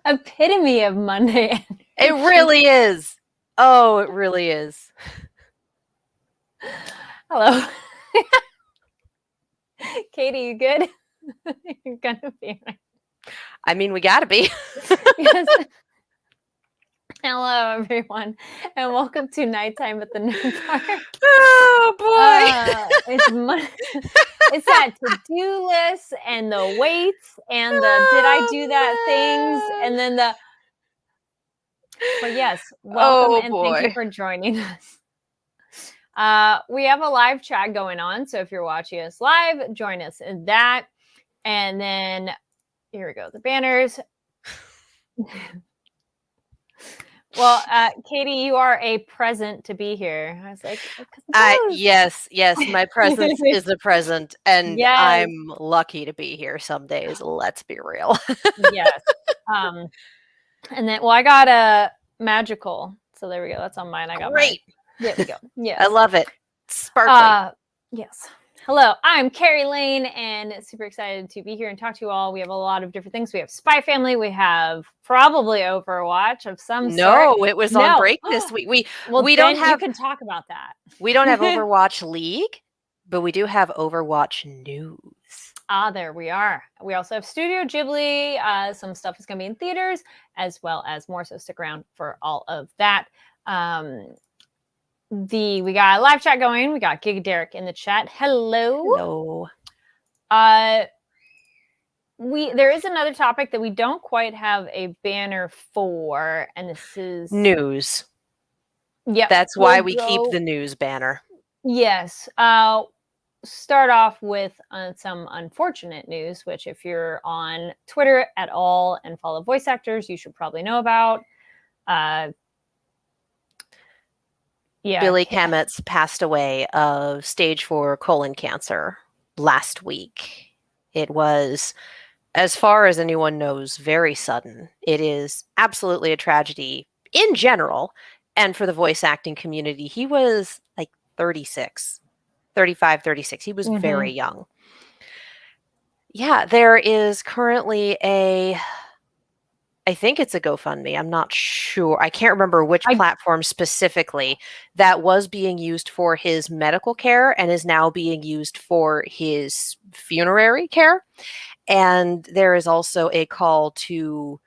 Epitome of Monday energy. It really is. Oh, it really is. Hello. Katie, you good? You're gonna be right. I mean, we gotta be. Yes. Hello, everyone, and welcome to Nighttime at the New Park. Oh boy! It's that to-do list and the weights and the did I do that things and then the. But yes, welcome and thank you for joining us. We have a live chat going on, so if you're watching us live, join us in that. And then here we go, the banners. Well, Katie, you are a present to be here. I was like, yes, my presence is a present, and yes. I'm lucky to be here some days. Let's be real. Yes. And then, well, I got a magical, so there we go. That's on mine. I got great. There we go. Yes, I love it. Sparkly. Yes. Hello, I'm Carrie Lane, and super excited to be here and talk to you all. We have a lot of different things. We have Spy Family. We have probably Overwatch of some sort. No, it was on break this week. We don't have. You can talk about that. We don't have Overwatch League, but we do have Overwatch News. There we are. We also have Studio Ghibli. Some stuff is going to be in theaters, as well as more. So stick around for all of that. We got a live chat going. We got Giga Derek in the chat. Hello. There is another topic that we don't quite have a banner for, and this is news. Yeah, that's why we keep the news banner. Yes. Start off with some unfortunate news, which if you're on Twitter at all and follow voice actors, you should probably know about. Billy Kametz passed away of stage 4 colon cancer last week. It was, as far as anyone knows, very sudden. It is absolutely a tragedy in general. And for the voice acting community, he was like 35, 36. He was very young. Yeah, there is currently I think it's a GoFundMe. I'm not sure. I can't remember which platform specifically that was being used for his medical care and is now being used for his funerary care. And there is also a call to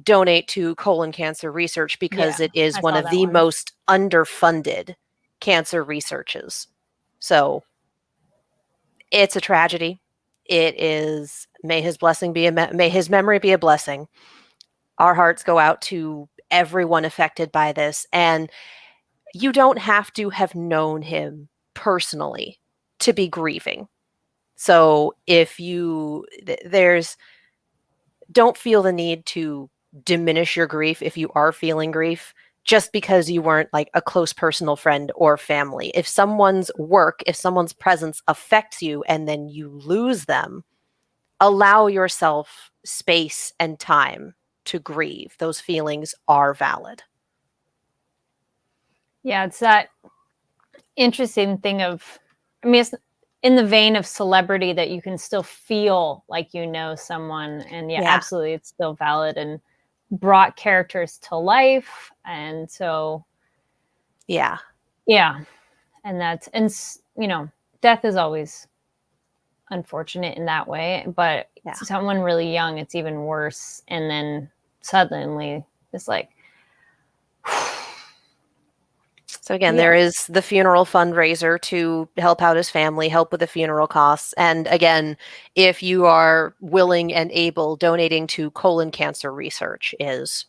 donate to colon cancer research because it is one of the most underfunded cancer researches. So it's a tragedy. It is, may his memory be a blessing. Our hearts go out to everyone affected by this. And you don't have to have known him personally to be grieving. So if don't feel the need to diminish your grief if you are feeling grief just because you weren't like a close personal friend or family. If someone's work, if someone's presence affects you and then you lose them, allow yourself space and time to grieve. Those feelings are valid. Yeah, it's that interesting thing of, I mean, it's in the vein of celebrity that you can still feel like you know someone. And absolutely, it's still valid and brought characters to life. And so, yeah. And death is always unfortunate in that way, but someone really young, it's even worse. And then suddenly it's like, so again, there is the funeral fundraiser to help out his family, help with the funeral costs. And again, if you are willing and able, donating to colon cancer research is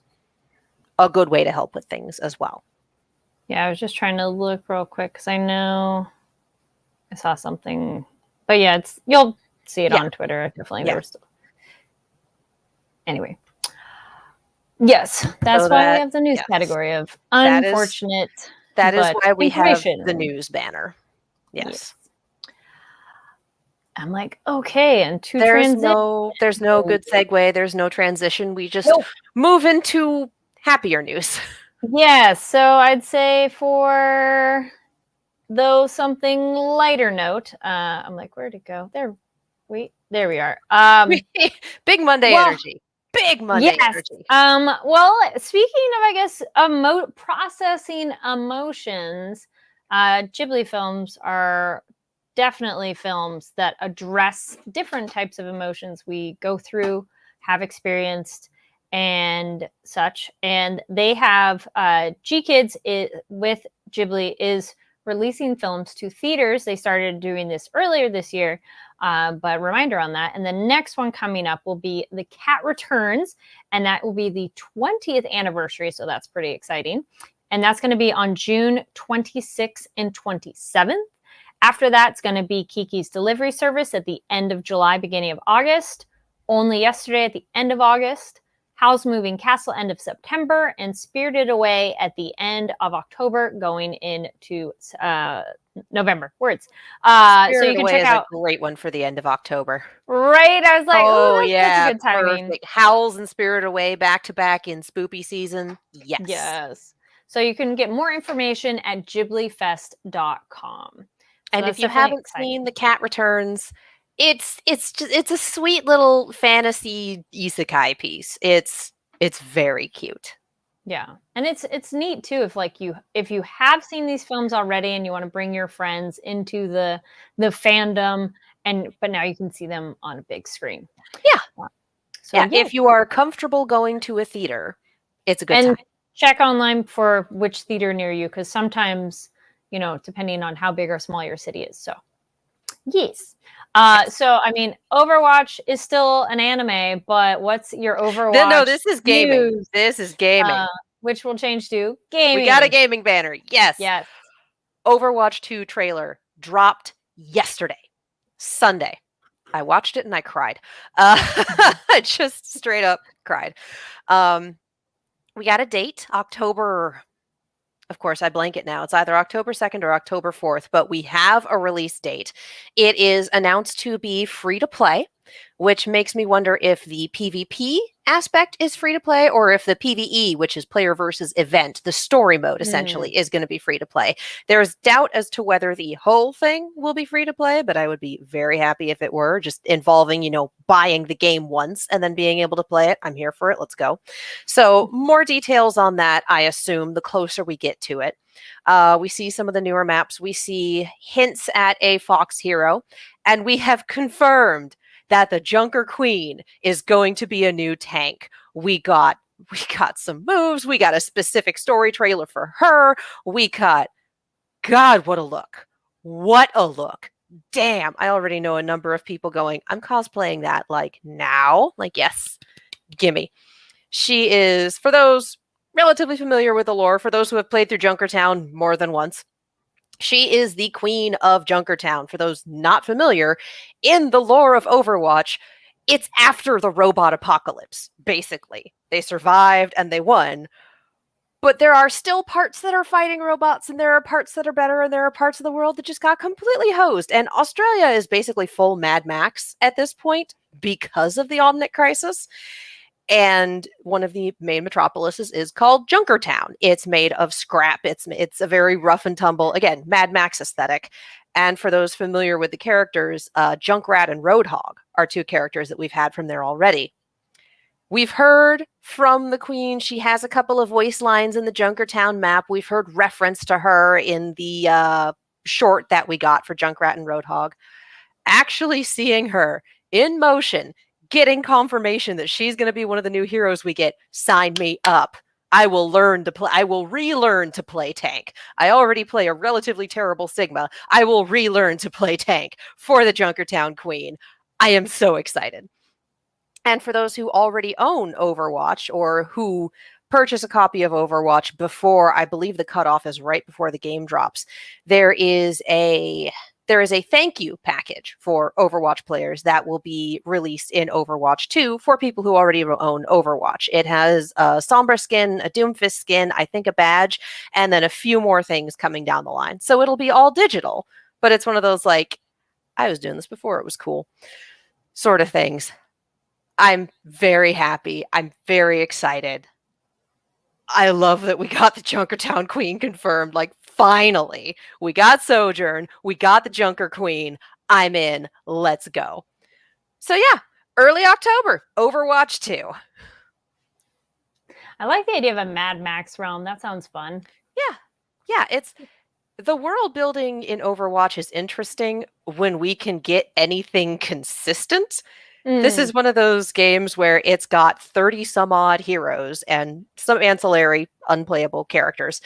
a good way to help with things as well. Yeah, I was just trying to look real quick because I know I saw something. But yeah, you'll see it on Twitter. Definitely. Yeah. Anyway. Yes, that's why we have the news category of unfortunate. That is why we have the news banner. Yes. I'm like, okay, and there's no good segue. There's no transition. We just move into happier news. Yeah, so I'd say for something lighter note, I'm like, where'd it go? There Wait, there we are. Big Monday energy. Big Monday energy. Well, speaking of, I guess, processing emotions, Ghibli films are definitely films that address different types of emotions we go through, have experienced, and such. And they have G-Kids with Ghibli is releasing films to theaters. They started doing this earlier this year, but reminder on that. And the next one coming up will be The Cat Returns, and that will be the 20th anniversary. So that's pretty exciting. And that's going to be on June 26th and 27th. After that, it's going to be Kiki's Delivery Service at the end of July, beginning of August. Only Yesterday at the end of August. Howl's Moving Castle end of September, and Spirited Away at the end of October, going into November. Words. So you can check out a great one for the end of October. Right? I was like, oh yeah, that's a good timing. Perfect. Howls and Spirited Away back to back in spoopy season. Yes. Yes. So you can get more information at ghiblifest.com. And if you haven't seen The Cat Returns, it's a sweet little fantasy isekai piece. It's very cute. Yeah. And it's neat too if you have seen these films already and you want to bring your friends into the fandom, but now you can see them on a big screen. Yeah. So if you are comfortable going to a theater, it's a good time. Check online for which theater near you, because sometimes, depending on how big or small your city is. So, yes. So, I mean, Overwatch is still an anime, but what's your Overwatch? No, this is gaming. News? This is gaming. Which will change to gaming. We got a gaming banner. Yes. Yes. Overwatch 2 trailer dropped yesterday, Sunday. I watched it and I cried. I just straight up cried. We got a date, October. Of course, I blank it now. It's either October 2nd or October 4th, but we have a release date. It is announced to be free to play, which makes me wonder if the PvP aspect is free to play or if the PvE, which is player versus event, the story mode essentially, is going to be free to play. There's doubt as to whether the whole thing will be free to play, but I would be very happy if it were, just involving, buying the game once and then being able to play it. I'm here for it. Let's go. So more details on that, I assume, the closer we get to it. We see some of the newer maps. We see hints at a Fox hero, and we have confirmed that the Junker Queen is going to be a new tank. We got some moves. We got a specific story trailer for her. God, what a look. What a look. Damn, I already know a number of people going, I'm cosplaying that now. Yes, gimme. She is, for those relatively familiar with the lore, for those who have played through Junkertown more than once, she is the queen of Junkertown. For those not familiar, in the lore of Overwatch, it's after the robot apocalypse, basically. They survived and they won. But there are still parts that are fighting robots, and there are parts that are better, and there are parts of the world that just got completely hosed. And Australia is basically full Mad Max at this point because of the Omnic crisis. And one of the main metropolises is called Junkertown. It's made of scrap. It's a very rough and tumble, again, Mad Max aesthetic. And for those familiar with the characters, Junkrat and Roadhog are two characters that we've had from there already. We've heard from the Queen. She has a couple of voice lines in the Junkertown map. We've heard reference to her in the short that we got for Junkrat and Roadhog. Actually seeing her in motion, getting confirmation that she's going to be one of the new heroes we get, sign me up. I will relearn to play tank. I already play a relatively terrible Sigma. I will relearn to play tank for the Junkertown Queen. I am so excited. And for those who already own Overwatch or who purchase a copy of Overwatch before, I believe the cutoff is right before the game drops, there is a thank you package for Overwatch players that will be released in Overwatch 2 for people who already own Overwatch. It has a Sombra skin, a Doomfist skin, I think a badge, and then a few more things coming down the line. So it'll be all digital, but it's one of those I was doing this before, it was cool sort of things. I'm very happy. I'm very excited. I love that we got the Junkertown Queen confirmed. Finally, we got Sojourn. We got the Junker Queen. I'm in. Let's go. So yeah, early October, Overwatch 2. I like the idea of a Mad Max realm. That sounds fun. Yeah, it's the world building in Overwatch is interesting when we can get anything consistent. This is one of those games where it's got 30 some odd heroes and some ancillary unplayable characters.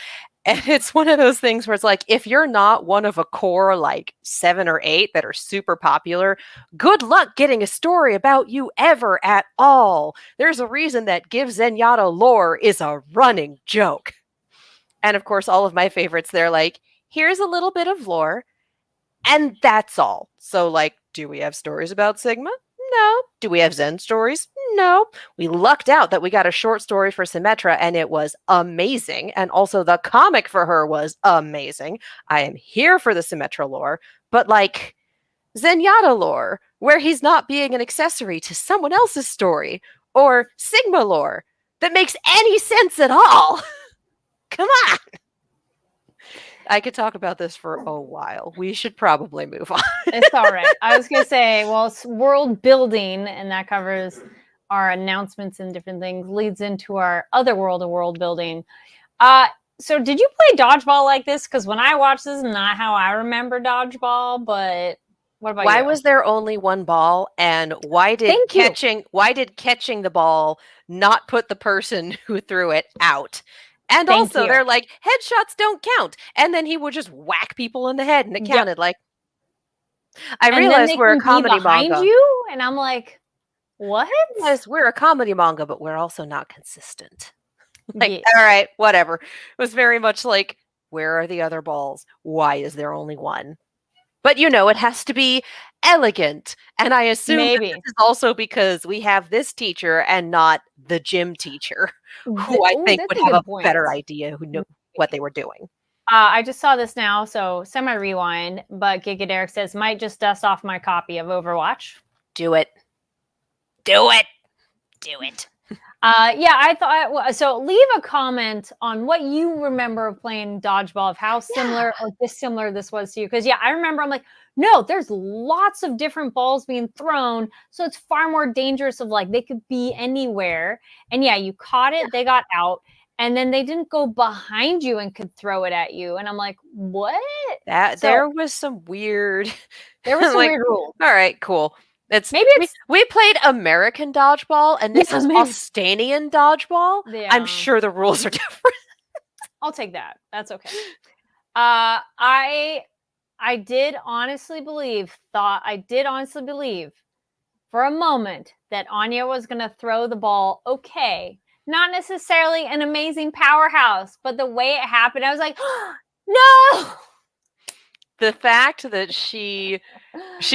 And it's one of those things where it's like, if you're not one of a core like 7 or 8 that are super popular, good luck getting a story about you ever at all. There's a reason that Give Zenyatta lore is a running joke. And of course, all of my favorites, they're like, here's a little bit of lore, and that's all. So, like, do we have stories about Sigma? No. Do we have Zen stories? No. We lucked out that we got a short story for Symmetra, and it was amazing. And also, the comic for her was amazing. I am here for the Symmetra lore, but like Zenyatta lore, where he's not being an accessory to someone else's story, or Sigma lore that makes any sense at all. Come on. I could talk about this for a while. We should probably move on. It's all right. I was going to say, well, it's world building, and that covers our announcements and different things, leads into our other world of world building. So did you play dodgeball like this? Because when I watched this, is not how I remember dodgeball, but what about why you? was there only one ball, and why did catching the ball not put the person who threw it out? And also, they're like, headshots don't count. And then he would just whack people in the head, and it counted. Like, I realized we're a comedy manga. You, and I'm like, what? Yes, we're a comedy manga, but we're also not consistent. Like, all right, whatever. It was very much like, where are the other balls? Why is there only one? But you know, it has to be elegant. And I assume this is also because we have this teacher and not the gym teacher, who I think would have a better idea who knew what they were doing. I just saw this now, so semi-rewind, but Giga Derek says, might just dust off my copy of Overwatch. Do it. Do it. Do it. Yeah, I thought, so leave a comment on what you remember of playing dodgeball, of how similar or dissimilar this was to you. Because, yeah, I remember I'm like, no, there's lots of different balls being thrown. So it's far more dangerous of like, they could be anywhere. And yeah, you caught it, they got out. And then they didn't go behind you and could throw it at you. And I'm like, what? There was some weird. There was some weird rules. All right, cool. We played American dodgeball, and this is Austanian dodgeball. Yeah. I'm sure the rules are different. I'll take that. That's okay. I did honestly believe for a moment that Anya was going to throw the ball okay. Not necessarily an amazing powerhouse, but the way it happened, I was like, oh, no! The fact that she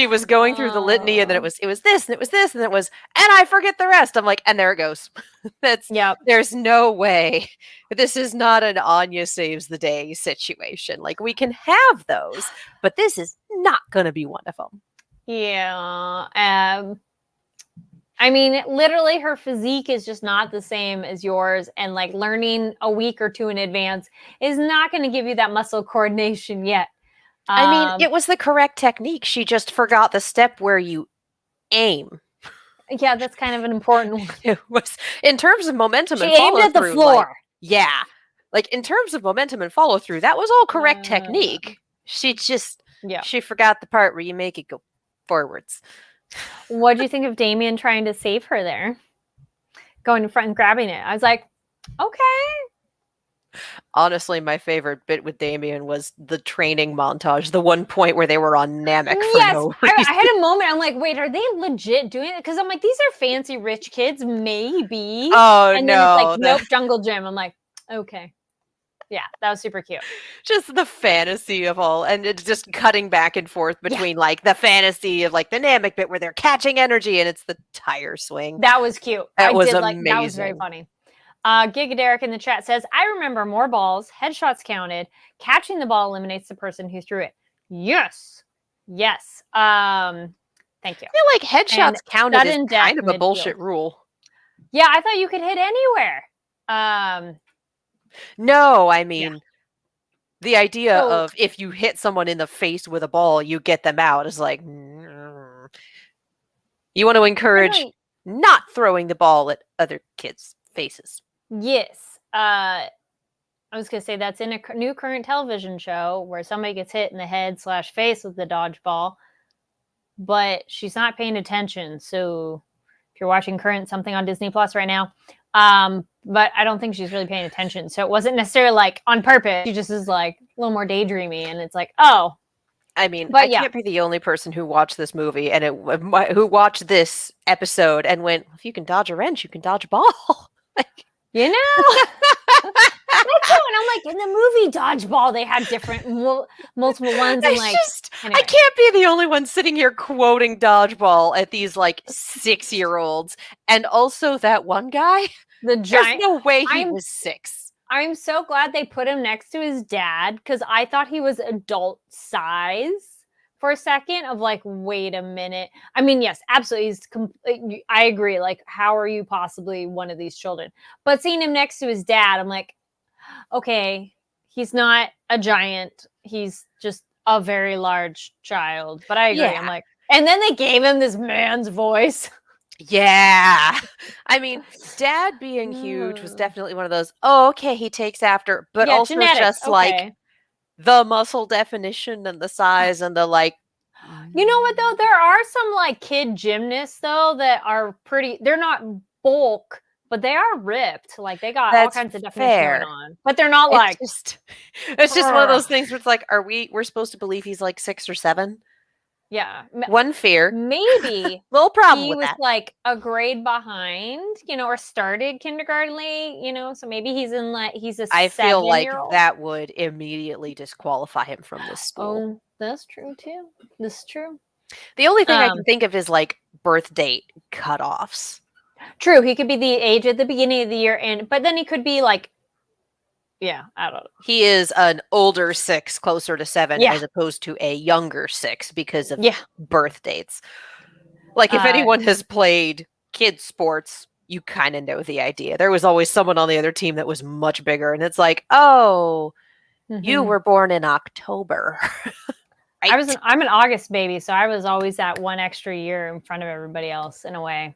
was going through the litany, and then it was this, and it was this, and it was, and I forget the rest. I'm like, and there it goes. There's no way. This is not an Anya saves the day situation. Like, we can have those, but this is not going to be one of them. Yeah. I mean, literally her physique is just not the same as yours, and like learning a week or two in advance is not going to give you that muscle coordination yet. I mean, it was the correct technique. She just forgot the step where you aim. Yeah, that's kind of an important one. It was, in terms of momentum and follow-through. She aimed at the floor. Like, in terms of momentum and follow-through, that was all correct technique. She just, she forgot the part where you make it go forwards. What do you think of Damien trying to save her there? Going in front and grabbing it. I was like, okay. Honestly, my favorite bit with Damien was the training montage. The one point where they were on Namek for no reason. I had a moment. I'm like, wait, are they legit doing it? Because I'm like, these are fancy rich kids, maybe. Oh, and then it's like, nope, jungle gym. I'm like, okay. Yeah, that was super cute. Just the fantasy of all, and it's just cutting back and forth between like the fantasy of like the Namek bit where they're catching energy, and it's the tire swing. That was cute. That was amazing. That was very funny. Giga Derek in the chat says, I remember more balls, headshots counted, catching the ball eliminates the person who threw it. Yes. Thank you. I feel like headshots counted is kind of a bullshit rule. Yeah, I thought you could hit anywhere. No, I mean, the idea of if you hit someone in the face with a ball, you get them out is like, You want to encourage not throwing the ball at other kids' faces. Yes. I was going to say that's in a new current television show where somebody gets hit in the head/face with the dodgeball, but she's not paying attention. So if you're watching current something on Disney Plus right now, but I don't think she's really paying attention. So it wasn't necessarily like on purpose. She just is like a little more daydreamy, and it's like, oh. I mean, I can't be the only person who watched this movie and who watched this episode and went, if you can dodge a wrench, you can dodge a ball. Like, you know? That's true. And I'm like, in the movie Dodgeball, they had different multiple ones. And like, anyway. I can't be the only one sitting here quoting Dodgeball at these like 6-year-olds. And also that one guy, the giant. There's no way he was 6. I'm so glad they put him next to his dad because I thought he was adult size for a second of like, wait a minute. I mean, yes, absolutely. I agree. Like, how are you possibly one of these children? But seeing him next to his dad, I'm like, okay, he's not a giant. He's just a very large child. But I agree. Yeah. I'm like, and then they gave him this man's voice. Yeah. I mean, dad being huge was definitely one of those, oh, okay, he takes after, but also genetics, just like the muscle definition and the size and the like. You know what, though? There are some like kid gymnasts, though, that are pretty, they're not bulk, but they are ripped. Like they got all kinds of definition going on. But they're not like. It's just one of those things where it's like, we're supposed to believe he's like 6 or 7? Yeah. One fear. Maybe little problem he with was that. Like a grade behind, or started kindergarten late, so maybe he's in like he's a 7-year-old. I feel like that would immediately disqualify him from this school. Oh, that's true too. This is true. The only thing I can think of is like birth date cutoffs. True, he could be the age at the beginning of the year, but then he could be like, yeah, I don't know. He is an older 6, closer to 7, as opposed to a younger 6 because of birth dates. Like if anyone has played kids sports, you kind of know the idea. There was always someone on the other team that was much bigger, and it's like, oh, you were born in October. Right? I'm an August baby, so I was always that one extra year in front of everybody else in a way.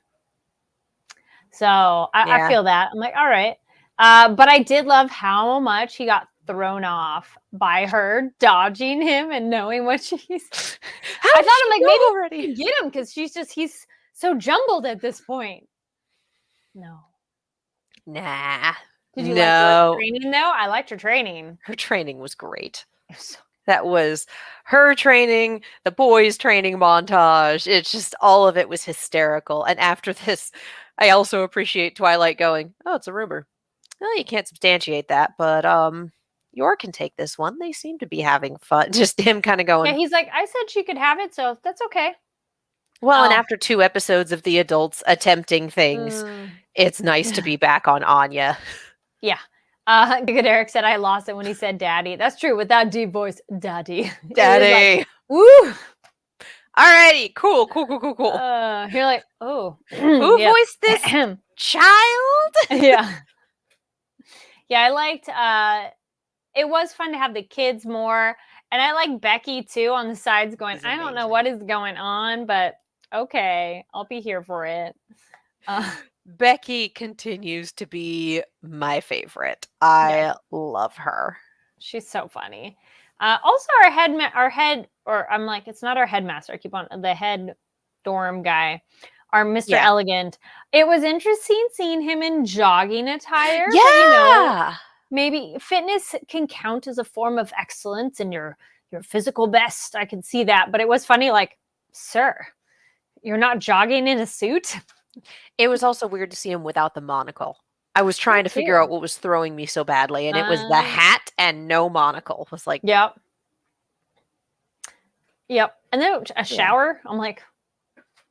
So I feel that. I'm like, all right. But I did love how much he got thrown off by her dodging him and knowing what she's. I thought I'm like, maybe already get him because he's so jumbled at this point. No. Nah. Did you like her training though? I liked her training. Her training was great. That was her training, the boys' training montage. It's just all of it was hysterical. And after this, I also appreciate Twilight going, oh, it's a rumor. Well, you can't substantiate that, but Yor can take this one. They seem to be having fun. Just him kind of going. Yeah, he's like, I said she could have it, so that's okay. Well, and after 2 episodes of the adults attempting things, it's nice to be back on Anya. Yeah. Good Eric said I lost it when he said daddy. That's true. With that deep voice, daddy. Daddy. Like, woo. Alrighty. Cool. You're like, oh. Who voiced this child? Yeah. Yeah, I liked it was fun to have the kids more. And I like Becky too on the sides going, I don't know what is going on, but okay, I'll be here for it. Becky continues to be my favorite. I love her. She's so funny. Also I'm like, it's not our headmaster. I keep on the head dorm guy. Our Mr. Elegant. It was interesting seeing him in jogging attire. Yeah. But, maybe fitness can count as a form of excellence in your physical best. I can see that. But it was funny, like, sir, you're not jogging in a suit? It was also weird to see him without the monocle. I was trying to figure out what was throwing me so badly, and it was the hat and no monocle. It was like, Yep. And then a shower. I'm like,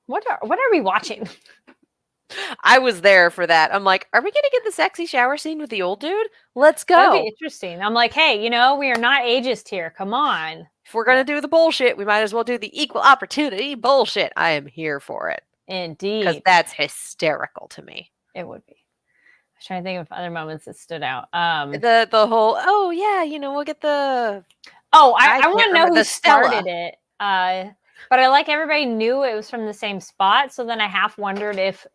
what are we watching? I was there for that. I'm like, are we going to get the sexy shower scene with the old dude? Let's go. That'd be interesting. I'm like, hey, we are not ageist here. Come on. If we're going to do the bullshit, we might as well do the equal opportunity bullshit. I am here for it. Indeed. Because that's hysterical to me. It would be. I was trying to think of other moments that stood out. The whole, we'll get the... Oh, I want to know who started it. But I like everybody knew it was from the same spot. So then I half wondered if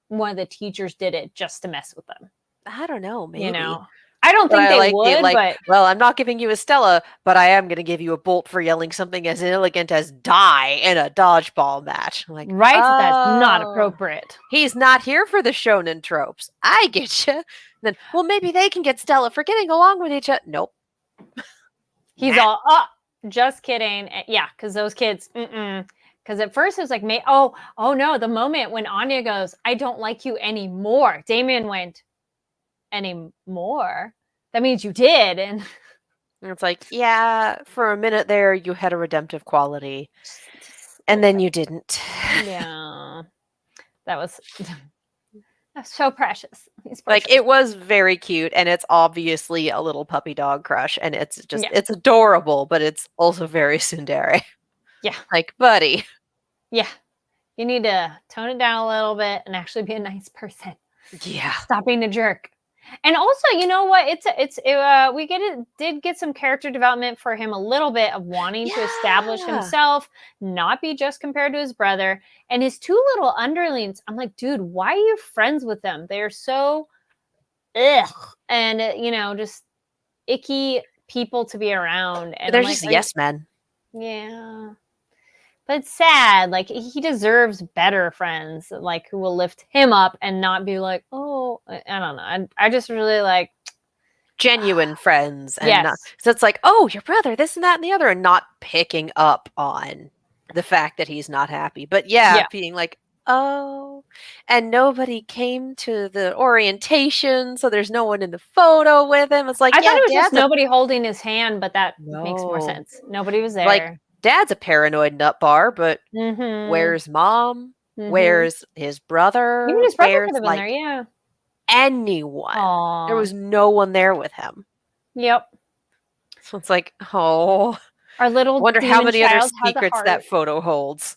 one of the teachers did it just to mess with them. I don't know, maybe. You know, I don't But think I they like the would. But well, I'm not giving you a Stella, but I am going to give you a Bolt for yelling something as inelegant as "die" in a dodgeball match. I'm like, right, that's not oh, appropriate. he's not here for the shonen tropes. I get you. Then, well, maybe they can get Stella for getting along with each other. Nope. He's Nah. all, just kidding. Yeah, because those kids, Because at first it was like, oh no, the moment when Anya goes, I don't like you anymore. Damien went, anymore? That means you did. And it's like, yeah, for a minute there, you had a redemptive quality, and then you didn't. Yeah, that was so precious. Like, it was very cute, and it's obviously a little puppy dog crush, and it's just, it's adorable, but it's also very tsundere. Yeah. Like, buddy. Yeah. You need to tone it down a little bit and actually be a nice person. Yeah. Stop being a jerk. And also, you know what? We did get some character development for him a little bit of wanting to establish himself, not be just compared to his brother. And his two little underlings, I'm like, dude, why are you friends with them? They're so and just icky people to be around. And they're I'm just like, yes men. Yeah. But it's sad. Like, he deserves better friends, like, who will lift him up and not be like, oh, I don't know. I just really like genuine friends. And yes. not, so it's like, oh, your brother, this and that and the other, and not picking up on the fact that he's not happy. But being like, oh, and nobody came to the orientation, so there's no one in the photo with him. It's like, I thought it was just nobody holding his hand, but that makes more sense. Nobody was there. Like, Dad's a paranoid nut bar, but where's Mom? Where's his brother? Even his brother could have been there, yeah. Anyone. Aww. There was no one there with him. Yep. So it's like, oh. Our little wonder how many other secrets that photo holds.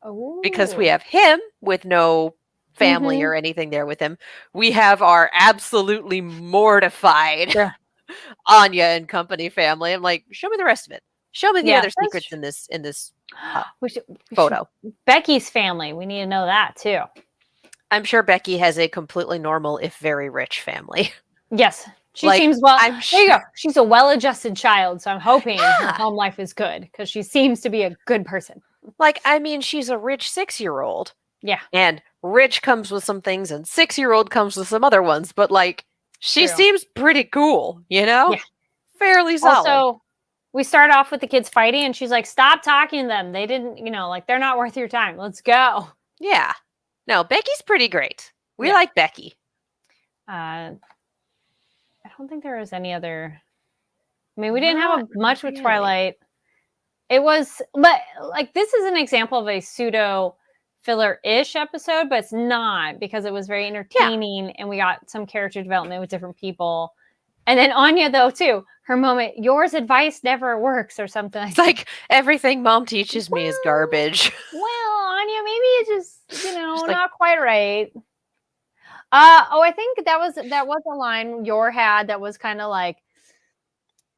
Oh. Because we have him with no family or anything there with him. We have our absolutely mortified Anya and company family. I'm like, show me the rest of it. Show me the other secrets in this photo. Becky's family. We need to know that too. I'm sure Becky has a completely normal, if very rich family. Yes. She seems well. There you go. She's a well-adjusted child, so I'm hoping her home life is good because she seems to be a good person. Like, I mean, she's a rich 6-year-old. Yeah. And rich comes with some things, and 6-year-old comes with some other ones. But, like, she seems pretty cool, you know? Yeah. Fairly solid. Also, we start off with the kids fighting, and she's like, stop talking to them. They didn't, they're not worth your time. Let's go. Yeah. No, Becky's pretty great. We like Becky. I don't think there was any other. I mean, we didn't have much with Twilight. It was, but like, this is an example of a pseudo filler-ish episode, but it's not, because it was very entertaining and we got some character development with different people. And then Anya, though, too, her moment, yours advice never works or something. It's like, everything Mom teaches me is garbage. Well, Anya, maybe it's just, not quite right. I think that was a line Yor had that was kind of like,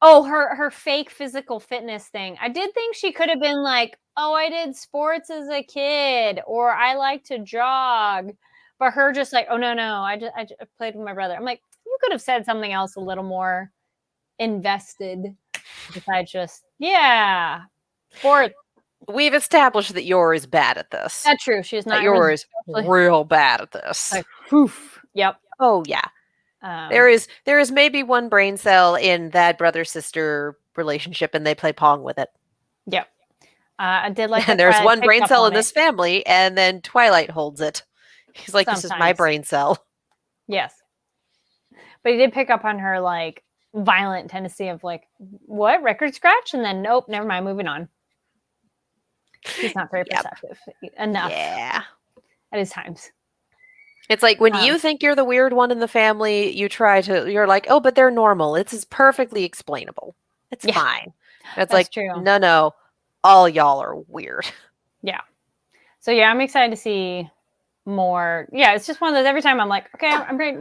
oh, her fake physical fitness thing. I did think she could have been like, oh, I did sports as a kid, or I like to jog. But her just like, oh, no, I just played with my brother. I'm like, you could have said something else a little more invested besides just, sports. We've established that Yor is bad at this. That's true. She's not. Yor is real bad at this. Like, poof. Yep. Oh, yeah. There is maybe one brain cell in that brother-sister relationship, and they play Pong with it. Yep. I did like. And there's one brain cell in this family, and then Twilight holds it. He's like, this is my brain cell. Yes. But he did pick up on her, like, violent tendency of, like, what? Record scratch? And then, nope, never mind, moving on. He's not very perceptive enough. Yeah. At his times. It's like, when you think you're the weird one in the family, you're like, oh, but they're normal. It's perfectly explainable. It's fine. It's like, true. No, all y'all are weird. Yeah. So, I'm excited to see more. Yeah, it's just one of those, every time I'm like, okay, I'm ready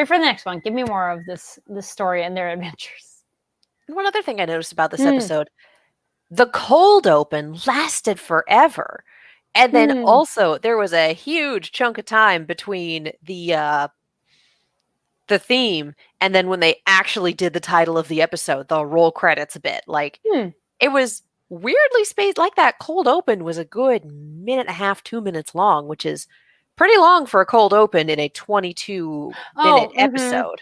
for the next one. Give me more of this story and their adventures. One other thing I noticed about this episode, the cold open lasted forever. And then also there was a huge chunk of time between the theme and then when they actually did the title of the episode, the roll credits bit. Like it was weirdly spaced. Like that cold open was a good minute and a half, 2 minutes long, which is pretty long for a cold open in a 22-minute episode.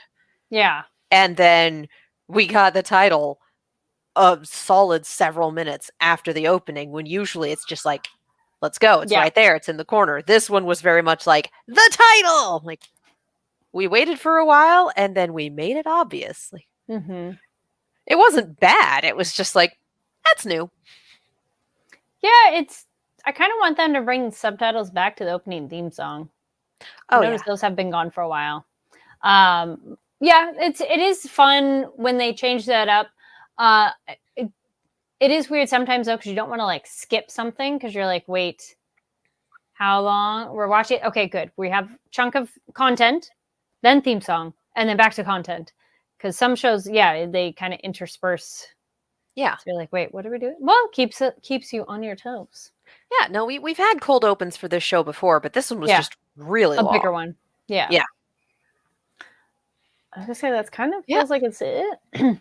Yeah. And then we got the title a solid several minutes after the opening, when usually it's just like, let's go. It's right there. It's in the corner. This one was very much like, the title! Like, we waited for a while, and then we made it obvious. Like, it wasn't bad. It was just like, that's new. Yeah, I kind of want them to bring subtitles back to the opening theme song. I noticed those have been gone for a while. Yeah, it is fun when they change that up. It is weird sometimes though, because you don't want to like skip something because you're like, wait, how long? We're watching. Okay, good. We have chunk of content, then theme song, and then back to content. Because some shows, they kind of intersperse. Yeah. So you're like, wait, what are we doing? Well, keeps you on your toes. Yeah, no, we've had cold opens for this show before, but this one was just really long. A bigger one. Yeah. Yeah. I was gonna say that's kind of feels like it's it. Yeah.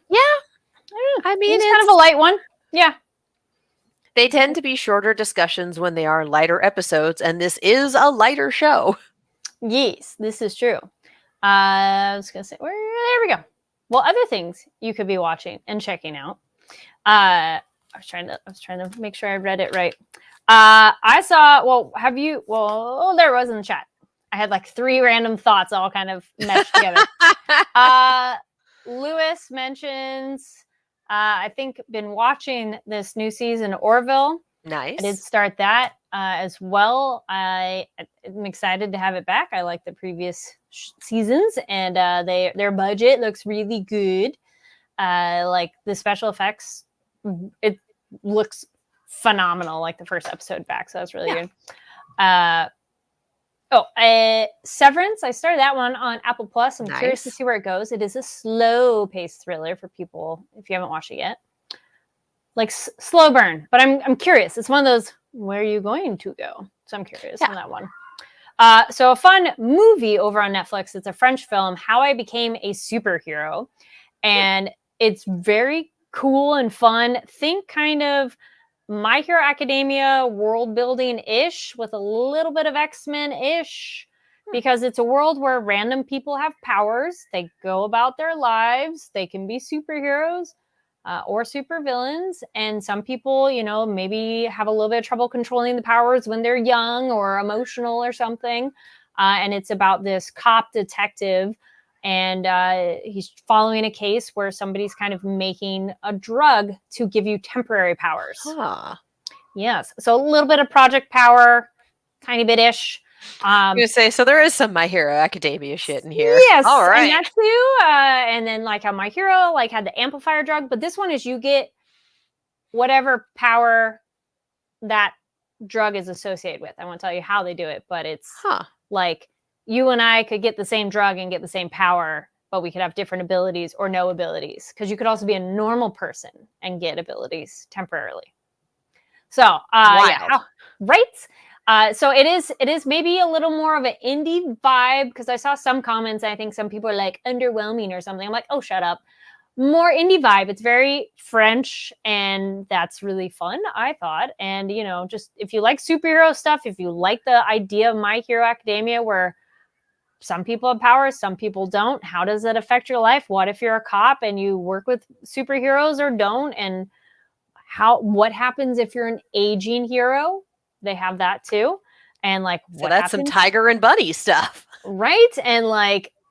I mean, it's kind of a light one. Yeah. They tend to be shorter discussions when they are lighter episodes, and this is a lighter show. Yes, this is true. I was gonna say, there we go. Well, other things you could be watching and checking out. I was trying to make sure I read it right. I saw. Well, have you? Well, there it was in the chat. I had like 3 random thoughts all kind of meshed together. Lewis mentions, I think, been watching this new season Orville. Nice. I did start that as well. I'm excited to have it back. I like the previous seasons, and their budget looks really good. Like the special effects, it looks phenomenal. Like the first episode back, so that's really good. Severance. I started that one on Apple Plus. I'm curious to see where it goes. It is a slow-paced thriller for people if you haven't watched it yet. Like slow burn, but I'm curious. It's one of those, where are you going to go? So I'm curious on that one. So a fun movie over on Netflix. It's a French film, How I Became a Superhero. And it's very cool and fun. Think kind of My Hero Academia world building-ish with a little bit of X-Men-ish, because it's a world where random people have powers. They go about their lives. They can be superheroes or supervillains. And some people, maybe have a little bit of trouble controlling the powers when they're young or emotional or something. And it's about this cop detective, and he's following a case where somebody's kind of making a drug to give you temporary powers. Yes. So a little bit of Project Power, tiny bit-ish. I was going to say, so there is some My Hero Academia shit in here. Yes. All right. And that too. And then like how My Hero had the amplifier drug, but this one is you get whatever power that drug is associated with. I won't tell you how they do it, but it's like you and I could get the same drug and get the same power, but we could have different abilities or no abilities, because you could also be a normal person and get abilities temporarily. So, right? So it is maybe a little more of an indie vibe, because I saw some comments. I think some people are like underwhelming or something. I'm like, oh, shut up. More indie vibe. It's very French, and that's really fun, I thought. And, just if you like superhero stuff, if you like the idea of My Hero Academia, where some people have powers, some people don't, how does that affect your life? What if you're a cop and you work with superheroes or don't? And what happens if you're an aging hero? They have that too. And what that's happens? Some Tiger and Bunny stuff. Right? And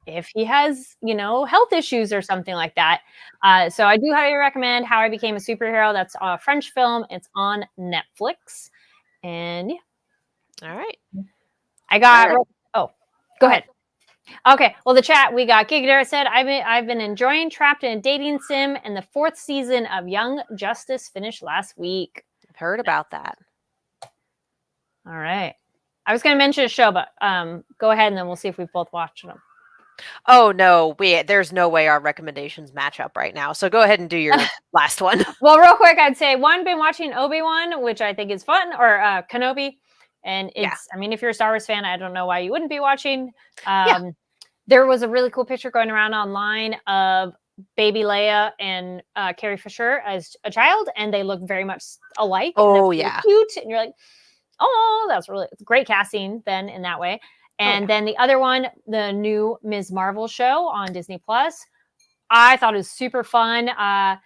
if he has, health issues or something like that. So I do highly recommend How I Became a Superhero. That's a French film. It's on Netflix. And All right. I got, go ahead. Okay, well, the chat, we got Gigadera said, I've been enjoying Trapped in a Dating Sim, and the 4th season of Young Justice finished last week. I've heard about that. All right. I was going to mention a show, but go ahead and then we'll see if we've both watched them. Oh no, there's no way our recommendations match up right now. So go ahead and do your last one. Well, real quick, I'd say one, been watching Obi-Wan, which I think is fun, or Kenobi. And it's, I mean, if you're a Star Wars fan, I don't know why you wouldn't be watching. There was a really cool picture going around online of baby Leia and Carrie Fisher as a child, and they look very much alike. Oh, and really cute. And you're like, oh, that's really great casting then in that way. And then the other one, the new Ms. Marvel show on Disney Plus, I thought it was super fun. I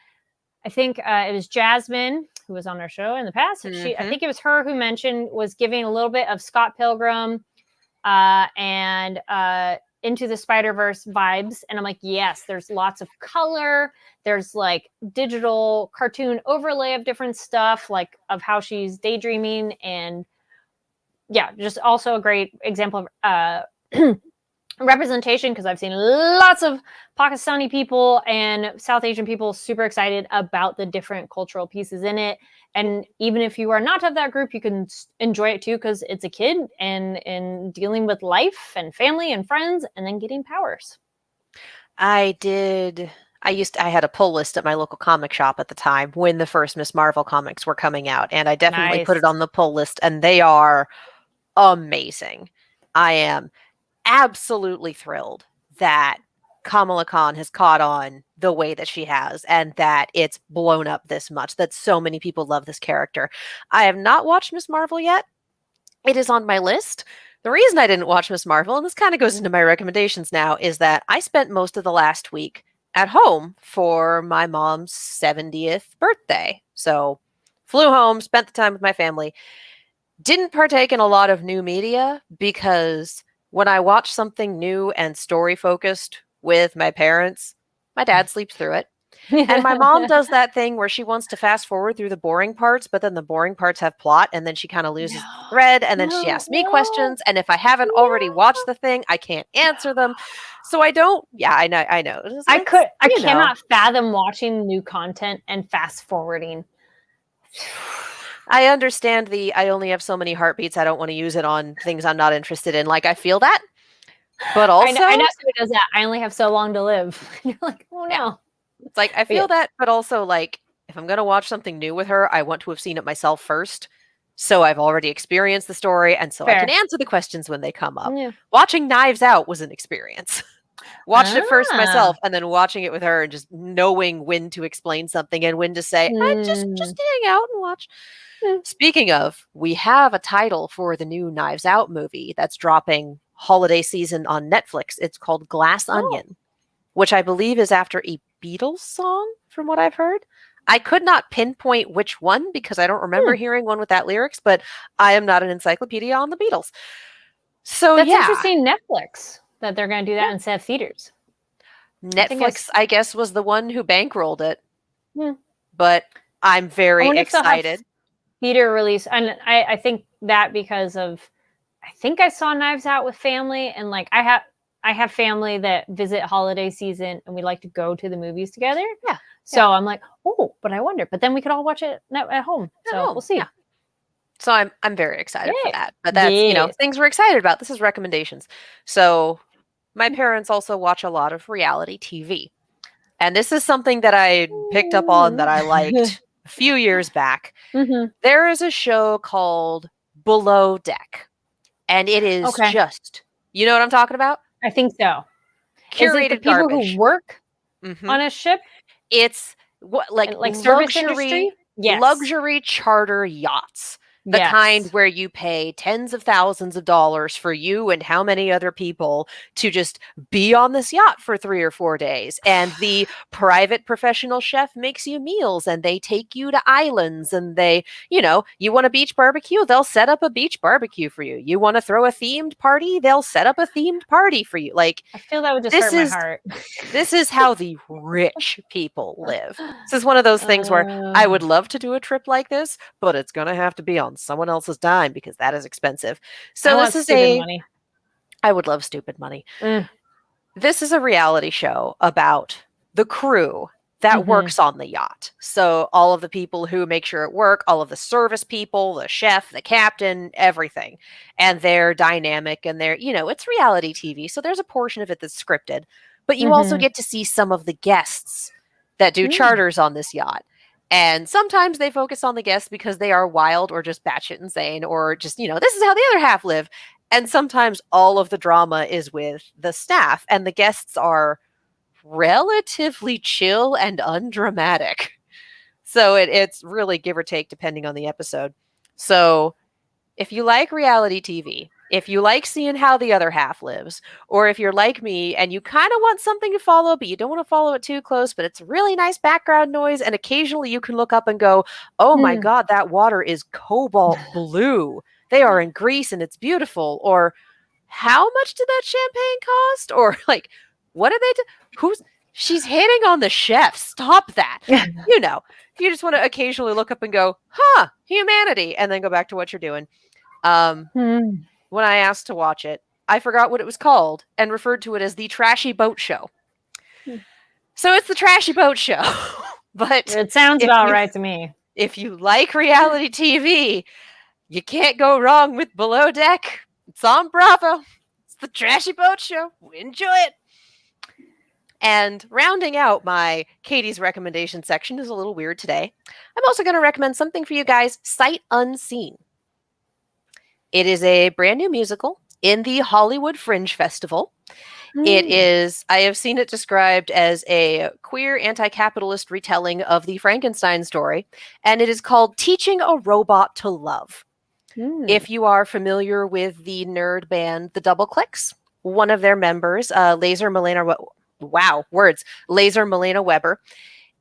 think it was Jasmine who was on our show in the past. I think it was her who was giving a little bit of Scott Pilgrim and Into the Spider-Verse vibes. And I'm like, yes, there's lots of color. There's like digital cartoon overlay of different stuff, like of how she's daydreaming. And yeah, just also a great example of representation, because I've seen lots of Pakistani people and South Asian people super excited about the different cultural pieces in it. And even if you are not of that group, you can enjoy it too, because it's a kid and dealing with life and family and friends and then getting powers. I had a pull list at my local comic shop at the time when the first Miss Marvel comics were coming out, and I definitely put it on the pull list, and they are amazing. I am absolutely thrilled that Kamala Khan has caught on the way that she has, and that it's blown up this much, that so many people love this character. I have not watched Miss Marvel yet. It is on my list. The reason I didn't watch Miss Marvel, and this kind of goes into my recommendations now, is that I spent most of the last week at home for my mom's 70th birthday. So flew home, spent the time with my family. Didn't partake in a lot of new media, because when I watch something new and story focused with my parents, my dad sleeps through it. And my mom does that thing where she wants to fast forward through the boring parts, but then the boring parts have plot, and then she kind of loses the thread, and then she asks me questions, and if I haven't already watched the thing, I can't answer them. So I don't. Yeah, I know. I cannot fathom watching new content and fast forwarding. I understand I only have so many heartbeats, I don't want to use it on things I'm not interested in. Like, I feel that. But also, I know somebody does that. I only have so long to live. You're like, oh no. It's like, I feel that, but also, like, if I'm going to watch something new with her, I want to have seen it myself first. So I've already experienced the story, and so I can answer the questions when they come up. Yeah. Watching Knives Out was an experience. Watched it first myself, and then watching it with her, and just knowing when to explain something and when to say, just hang out and watch. Speaking of, we have a title for the new Knives Out movie that's dropping holiday season on Netflix. It's called Glass Onion, which I believe is after a Beatles song, from what I've heard. I could not pinpoint which one, because I don't remember hearing one with that lyrics, but I am not an encyclopedia on the Beatles. So that's interesting. Netflix, that they're going to do that instead of theaters. Netflix, I guess, was the one who bankrolled it. But I'm very excited. Theater release, and I think that because of, I think I saw Knives Out with family, and like I have family that visit holiday season, and we like to go to the movies together. Yeah. So I'm like, but I wonder. But then we could all watch it at home. So we'll see. Yeah. So I'm very excited for that. But that's things we're excited about. This is recommendations. So my parents also watch a lot of reality TV, and this is something that I picked up on that I liked a few years back. There is a show called Below Deck, and it is just, you know what I'm talking about? I think so. Curated is it the people garbage. Who work on a ship? It's like service industry? Yes. Luxury charter yachts. The kind where you pay tens of thousands of dollars for you and how many other people to just be on this yacht for 3 or 4 days. And the private professional chef makes you meals, and they take you to islands, and they, you want a beach barbecue, they'll set up a beach barbecue for you. You want to throw a themed party, they'll set up a themed party for you. Like, I feel that would just hurt my heart. This is how the rich people live. This is one of those things where I would love to do a trip like this, but it's going to have to be on someone else's dime, because that is expensive. So this is money. I would love stupid money. This is a reality show about the crew that works on the yacht. So all of the people who make sure it work, all of the service people, the chef, the captain, everything. And they're dynamic and they're, it's reality TV. So there's a portion of it that's scripted, but you also get to see some of the guests that do charters on this yacht. And sometimes they focus on the guests because they are wild or just batshit insane or just, this is how the other half live. And sometimes all of the drama is with the staff and the guests are relatively chill and undramatic. So it's really give or take depending on the episode. So if you like reality TV, if you like seeing how the other half lives, or if you're like me and you kind of want something to follow, but you don't want to follow it too close, but it's really nice background noise, and occasionally you can look up and go, oh my God, that water is cobalt blue. They are in Greece and it's beautiful. Or how much did that champagne cost? Or like, what did they do? She's hitting on the chef. Stop that. You just want to occasionally look up and go, humanity, and then go back to what you're doing. When I asked to watch it, I forgot what it was called and referred to it as the Trashy Boat Show. So it's the Trashy Boat Show. But it sounds about right to me. If you like reality TV, you can't go wrong with Below Deck. It's on Bravo. It's the Trashy Boat Show. Enjoy it. And rounding out my Katie's recommendation section is a little weird today. I'm also going to recommend something for you guys, Sight Unseen. It is a brand new musical in the Hollywood Fringe Festival. It is, I have seen it described as a queer anti-capitalist retelling of the Frankenstein story, and it is called Teaching a Robot to Love. If you are familiar with the nerd band The Double Clicks, one of their members, Laser Milena Weber,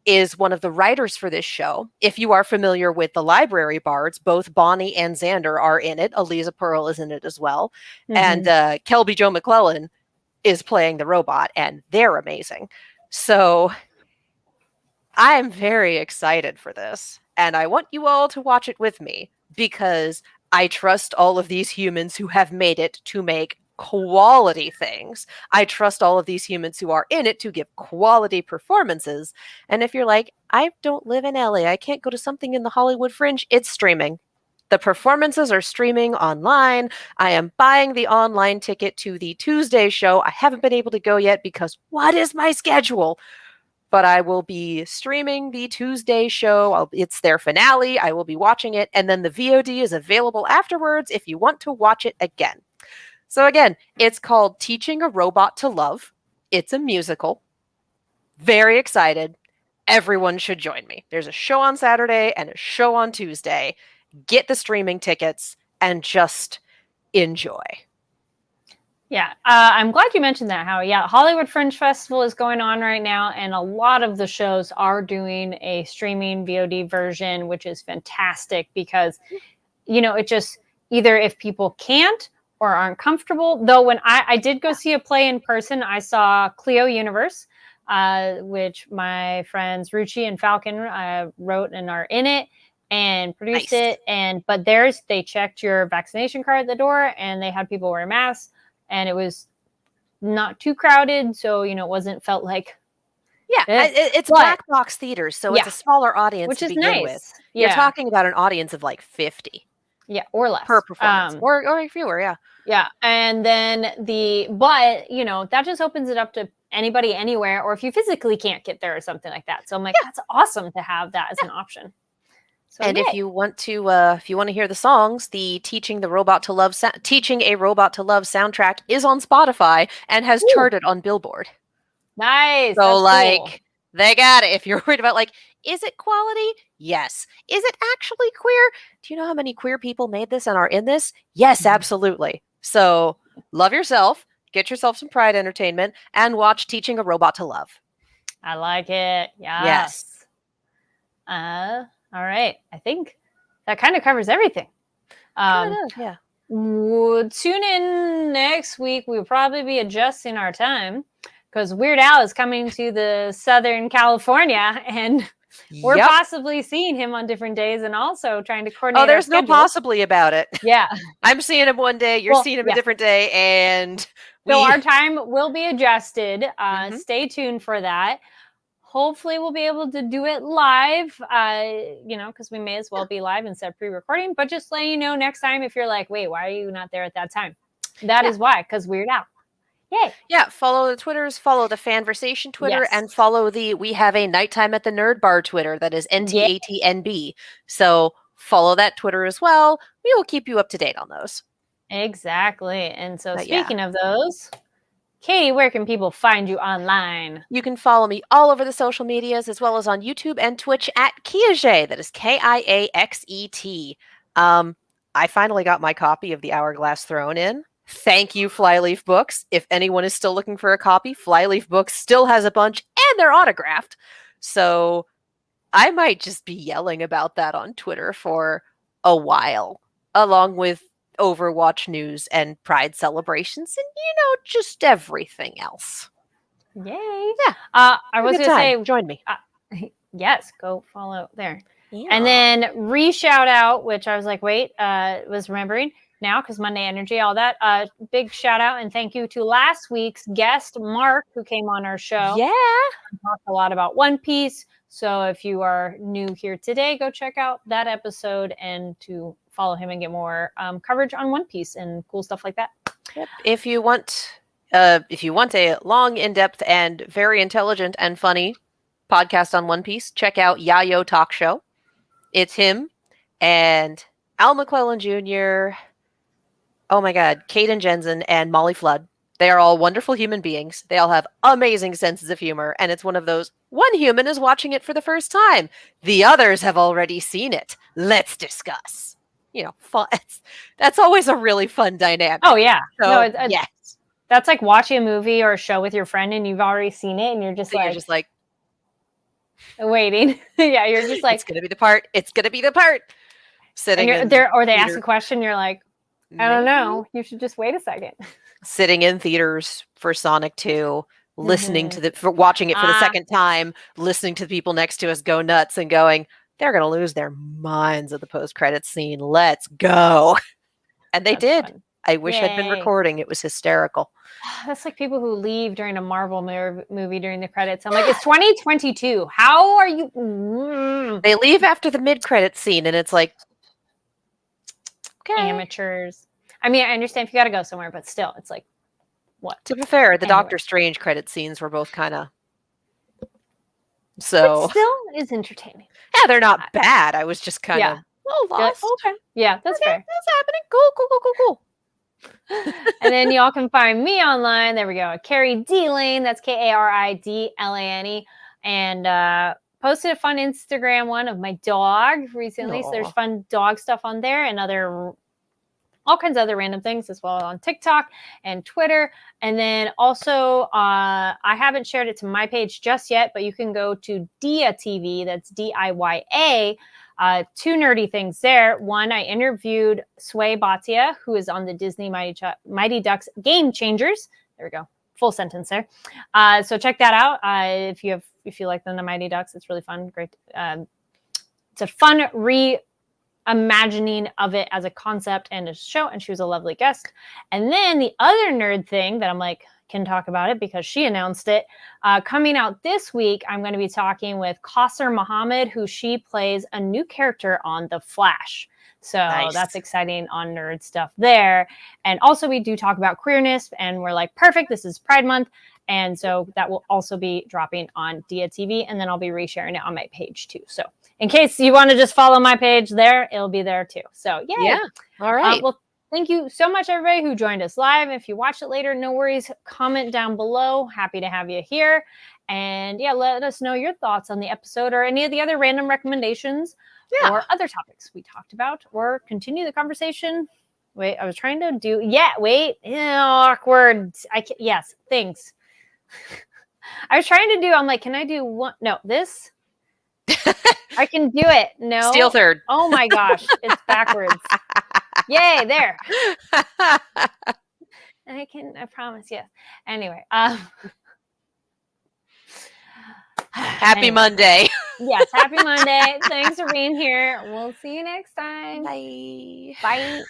is one of the writers for this show. If you are familiar with the Library Bards, both Bonnie and Xander are in it. Eliza Pearl is in it as well. And Kelby Joe McClellan is playing the robot, and they're amazing. So I am very excited for this, and I want you all to watch it with me because I trust all of these humans who have made it to make quality things. I trust all of these humans who are in it to give quality performances. And if you're like, I don't live in LA, I can't go to something in the Hollywood Fringe, it's streaming. The performances are streaming online. I am buying the online ticket to the Tuesday show. I haven't been able to go yet because what is my schedule? But I will be streaming the Tuesday show. It's their finale. I will be watching it. And then the VOD is available afterwards if you want to watch it again. So again, it's called Teaching a Robot to Love. It's a musical. Very excited. Everyone should join me. There's a show on Saturday and a show on Tuesday. Get the streaming tickets and just enjoy. Yeah, I'm glad you mentioned that, Howie. Yeah, Hollywood Fringe Festival is going on right now, and a lot of the shows are doing a streaming VOD version, which is fantastic because, it just either if people can't or aren't comfortable. Though when I did go see a play in person, I saw Cleo Universe, which my friends Ruchi and Falcon wrote and are in it and produced it. But theirs, they checked your vaccination card at the door, and they had people wear masks. And it was not too crowded, so it felt like it's black box theaters, so it's a smaller audience, which is nice. With. You're talking about an audience of like 50, or less per performance, or fewer, yeah. And then that just opens it up to anybody, anywhere, or if you physically can't get there or something like that. So I'm like, that's awesome to have that as an option. So, and if you want to hear the songs, the Teaching a Robot to Love soundtrack is on Spotify and has charted on Billboard. Nice. So cool. They got it. If you're worried about is it quality? Yes. Is it actually queer? Do you know how many queer people made this and are in this? Yes, absolutely. So love yourself, get yourself some Pride Entertainment, and watch Teaching a Robot to Love. I like it. Yes. All right. I think that kind of covers everything. Yeah. Tune in next week. We'll probably be adjusting our time because Weird Al is coming to the Southern California, and we're possibly seeing him on different days and also trying to coordinate. Oh, there's no possibly about it. Yeah. I'm seeing him one day. You're seeing him a different day. And so our time will be adjusted. Stay tuned for that. Hopefully we'll be able to do it live, because we may as well be live instead of pre-recording. But just letting you know next time if you're like, wait, why are you not there at that time? That is why, because Weird Al. Yay. Yeah, follow the Twitters, follow the Fanversation Twitter, and follow the We Have a Nighttime at the Nerd Bar Twitter. That is NTATNB. So follow that Twitter as well. We will keep you up to date on those. Exactly. And so speaking of those, Katie, where can people find you online? You can follow me all over the social medias as well as on YouTube and Twitch at Kiaxet. That is Kiaxet. I finally got my copy of The Hourglass Throne in. Thank you, Flyleaf Books. If anyone is still looking for a copy, Flyleaf Books still has a bunch and they're autographed. So I might just be yelling about that on Twitter for a while, along with Overwatch news and Pride celebrations and, just everything else. Yay. Yeah. I was going to say, join me. Yes, go follow there. Yeah. And then re-shout out, which I was like, wait, was remembering now because Monday Energy, all that. Big shout out and thank you to last week's guest, Mark, who came on our show. Yeah. Talked a lot about One Piece. So if you are new here today, go check out that episode and to follow him and get more coverage on One Piece and cool stuff like that. Yep. If you want a long, in-depth, and very intelligent and funny podcast on One Piece, check out Yayo Talk Show. It's him and Al McClellan Jr., oh my God, Caden Jensen, and Molly Flood. They are all wonderful human beings. They all have amazing senses of humor, and it's one of those, one human is watching it for the first time. The others have already seen it. Let's discuss. Fun. That's always a really fun dynamic. Oh, yeah. So, yes. That's like watching a movie or a show with your friend and you've already seen it and you're just like waiting. Yeah, you're just like, it's going to be the part. It's going to be the part. Sitting in there, or they ask a question, you're like, I don't know. You should just wait a second. Sitting in theaters for Sonic 2, listening for watching it for the second time, listening to the people next to us go nuts and going, they're going to lose their minds at the post-credits scene. Let's go. And they did. Fun. I wish I'd been recording. It was hysterical. That's like people who leave during a Marvel movie during the credits. I'm like, it's 2022. How are you? They leave after the mid-credits scene, and it's like, okay. Amateurs. I mean, I understand if you got to go somewhere, but still, it's like, what? To be fair, the Doctor Strange credit scenes were both kind of so. But still is entertaining. Yeah, they're not bad. I was just kind of lost. Okay. Yeah, that's fair. That's happening. Cool. And then y'all can find me online. There we go. Carrie D Lane. That's KARIDLANE. And posted a fun Instagram one of my dog recently. Aww. So there's fun dog stuff on there and all kinds of other random things as well on TikTok and Twitter. And then also, I haven't shared it to my page just yet, but you can go to Dia TV. That's DIYA. Two nerdy things there. One, I interviewed Sway Bhatia, who is on the Disney Mighty Ducks Game Changers. There we go. Full sentence there. So check that out. If you like the Mighty Ducks, it's really fun. Great. It's a fun reimagining of it as a concept and a show, and she was a lovely guest. And then the other nerd thing that I'm like, can talk about it because she announced it. Coming out this week, I'm going to be talking with Qasser Muhammad, who she plays a new character on The Flash. So That's exciting on nerd stuff there. And also we do talk about queerness and we're like, perfect, this is Pride Month. And so that will also be dropping on Dia TV and then I'll be resharing it on my page too. So in case you want to just follow my page there, it'll be there too. So yay. Yeah. All right. Well, thank you so much, everybody who joined us live. If you watch it later, no worries. Comment down below. Happy to have you here. And yeah, let us know your thoughts on the episode or any of the other random recommendations or other topics we talked about or continue the conversation. Wait, I was trying to do, awkward. Yes, things. I was trying to do, I'm like, can I do one? No, this? I can do it. No. Steel third. Oh my gosh, it's backwards. Yay, there. I promise, yes. Anyway. Happy Monday. Yes, happy Monday. Thanks for being here. We'll see you next time. Bye. Bye.